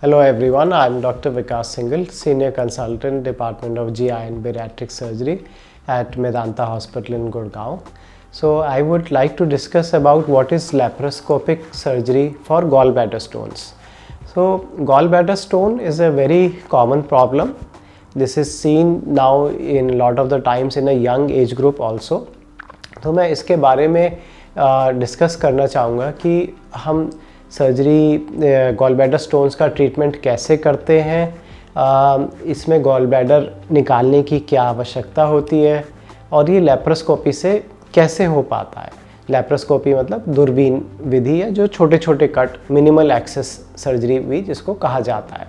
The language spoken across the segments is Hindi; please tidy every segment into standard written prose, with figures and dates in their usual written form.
Hello everyone, I am Dr. Vikas Singhal, Senior Consultant, Department of GI and Bariatric Surgery at Medanta Hospital in Gurgaon. So I would like to discuss about what is laparoscopic surgery for gallbladder stones. So gallbladder stone is a very common problem. This is seen now in a lot of the times in a young age group also. तो मैं इसके बारे में डिस्कस करना चाहूँगा कि हम सर्जरी गॉल ब्लैडर स्टोन्स का ट्रीटमेंट कैसे करते हैं, इसमें गॉल ब्लैडर निकालने की क्या आवश्यकता होती है और ये लेप्रोस्कोपी से कैसे हो पाता है। लेप्रोस्कोपी मतलब दूरबीन विधि है, जो छोटे छोटे कट मिनिमल एक्सेस सर्जरी भी जिसको कहा जाता है।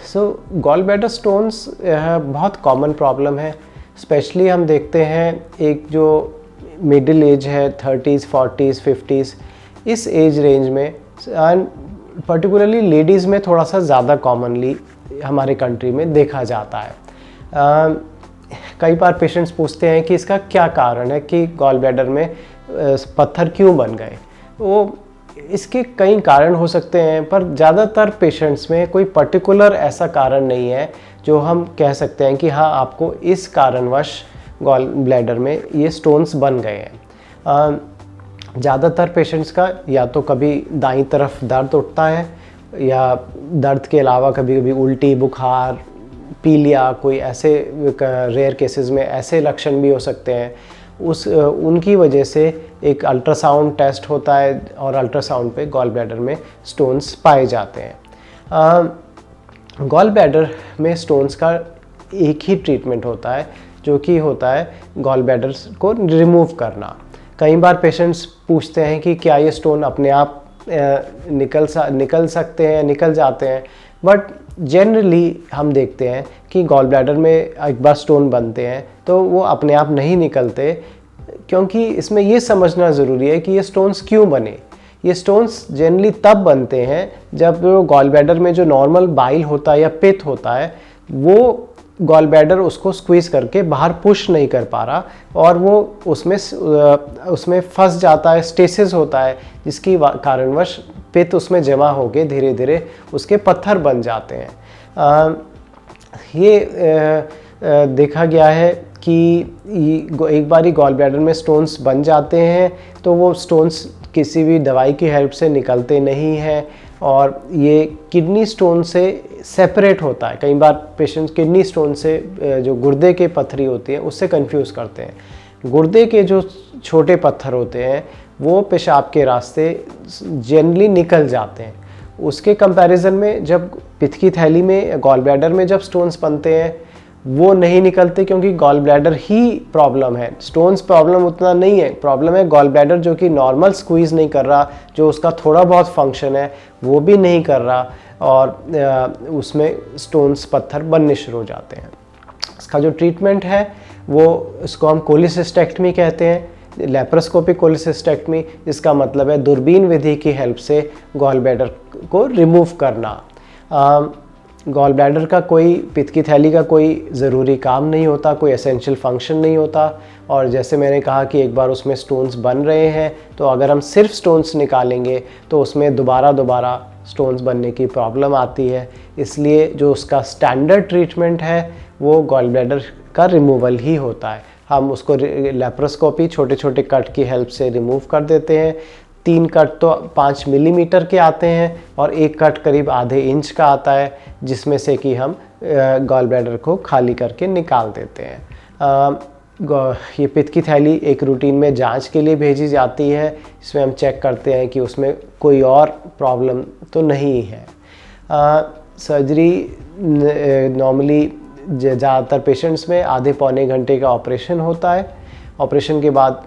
सो गॉल ब्लैडर स्टोन्स बहुत कॉमन प्रॉब्लम है। स्पेशली हम देखते हैं एक जो मिडिल एज है 30s, 40s, 50s, इस एज रेंज में एंड पर्टिकुलरली लेडीज़ में थोड़ा सा ज़्यादा कॉमनली हमारे कंट्री में देखा जाता है। कई बार पेशेंट्स पूछते हैं कि इसका क्या कारण है कि गॉल ब्लैडर में पत्थर क्यों बन गए। वो इसके कई कारण हो सकते हैं, पर ज़्यादातर पेशेंट्स में कोई पर्टिकुलर ऐसा कारण नहीं है जो हम कह सकते हैं कि हाँ आपको इस कारणवश गॉल ब्लैडर में ये स्टोन्स बन गए हैं। ज़्यादातर पेशेंट्स का या तो कभी दाईं तरफ दर्द उठता है या दर्द के अलावा कभी कभी उल्टी, बुखार, पीलिया, कोई ऐसे रेयर केसेस में ऐसे लक्षण भी हो सकते हैं। उनकी वजह से एक अल्ट्रासाउंड टेस्ट होता है और अल्ट्रासाउंड पे गॉल ब्लैडर में स्टोन्स पाए जाते हैं। गॉल ब्लैडर में स्टोन्स का एक ही ट्रीटमेंट होता है, जो कि होता है गॉल ब्लैडर को रिमूव करना। कई बार पेशेंट्स पूछते हैं कि क्या ये स्टोन अपने आप निकल सकते हैं, निकल जाते हैं, बट जनरली हम देखते हैं कि गॉल ब्लैडर में एक बार स्टोन बनते हैं तो वो अपने आप नहीं निकलते, क्योंकि इसमें ये समझना ज़रूरी है कि ये स्टोन्स क्यों बने। ये स्टोन्स जनरली तब बनते हैं जब गॉल ब्लैडर में जो नॉर्मल बाइल होता है या पित्त होता है, वो गॉल ब्लैडर उसको स्क्वीज़ करके बाहर पुश नहीं कर पा रहा और वो उसमें फंस जाता है, स्टेसिस होता है, जिसकी कारणवश पित्त उसमें जमा होके धीरे धीरे उसके पत्थर बन जाते हैं। ये देखा गया है कि एक बारी गॉल ब्लैडर में स्टोन्स बन जाते हैं तो वो स्टोन्स किसी भी दवाई की हेल्प से निकलते नहीं हैं और ये किडनी स्टोन से सेपरेट होता है। कई बार पेशेंट्स किडनी स्टोन से जो गुर्दे के पत्थरी होती है उससे कंफ्यूज करते हैं। गुर्दे के जो छोटे पत्थर होते हैं वो पेशाब के रास्ते जनरली निकल जाते हैं। उसके कंपैरिजन में जब पित्त की थैली में गॉल ब्लैडर में जब स्टोन्स बनते हैं वो नहीं निकलते, क्योंकि गॉल ब्लैडर ही प्रॉब्लम है। स्टोन्स प्रॉब्लम उतना नहीं है, प्रॉब्लम है गॉल ब्लैडर जो कि नॉर्मल स्क्वीज़ नहीं कर रहा, जो उसका थोड़ा बहुत फंक्शन है वो भी नहीं कर रहा और उसमें स्टोन्स पत्थर बनने शुरू हो जाते हैं। इसका जो ट्रीटमेंट है वो इसको हम कोलिसिस्टेक्टमी कहते हैं, लेप्रोस्कोपिक कोलिसिस्टेक्टमी, जिसका मतलब है दूरबीन विधि की हेल्प से गॉल ब्लैडर को रिमूव करना। गॉल ब्लैडर का कोई पित्त की थैली का कोई ज़रूरी काम नहीं होता, कोई एसेंशियल फंक्शन नहीं होता, और जैसे मैंने कहा कि एक बार उसमें स्टोन्स बन रहे हैं तो अगर हम सिर्फ स्टोन्स निकालेंगे तो उसमें दोबारा स्टोन्स बनने की प्रॉब्लम आती है। इसलिए जो उसका स्टैंडर्ड ट्रीटमेंट है वो गॉल ब्लैडर का रिमूवल ही होता है। हम उसको लेप्रोस्कोपी छोटे छोटे कट की हेल्प से रिमूव कर देते हैं। 3 कट तो 5 मिलीमीटर के आते हैं और एक कट करीब आधे इंच का आता है, जिसमें से कि हम गॉल ब्लैडर को खाली करके निकाल देते हैं। ये पित्त की थैली एक रूटीन में जांच के लिए भेजी जाती है, इसमें हम चेक करते हैं कि उसमें कोई और प्रॉब्लम तो नहीं है। सर्जरी नॉर्मली ज़्यादातर पेशेंट्स में आधे पौने घंटे का ऑपरेशन होता है। ऑपरेशन के बाद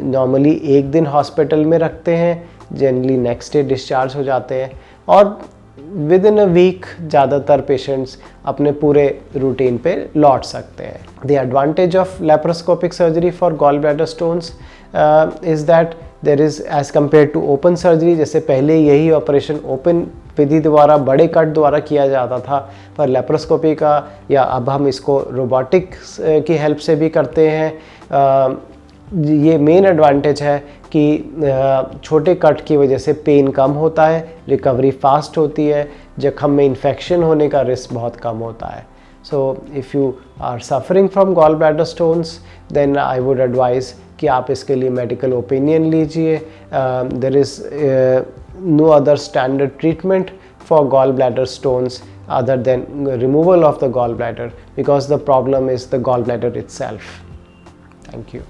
नॉर्मली 1 दिन हॉस्पिटल में रखते हैं, जनरली नेक्स्ट डे डिस्चार्ज हो जाते हैं और विद इन अ वीक ज़्यादातर पेशेंट्स अपने पूरे रूटीन पे लौट सकते हैं। The advantage of laparoscopic surgery for gall bladder stones is that there is as compare to open surgery, जैसे पहले यही ऑपरेशन ओपन विधि द्वारा बड़े कट द्वारा किया जाता था, पर लेप्रोस्कोपी का या अब हम इसको रोबोटिक्स की हेल्प से भी करते हैं। ये मेन एडवांटेज है कि छोटे कट की वजह से पेन कम होता है, रिकवरी फास्ट होती है, जख्म में इन्फेक्शन होने का रिस्क बहुत कम होता है। So if you are suffering from gall bladder stones then I would advise कि आप इसके लिए मेडिकल ओपिनियन लीजिए। There is no other standard treatment for gall bladder stones other than removal of the gallbladder, because the problem is the gallbladder itself. Thank you.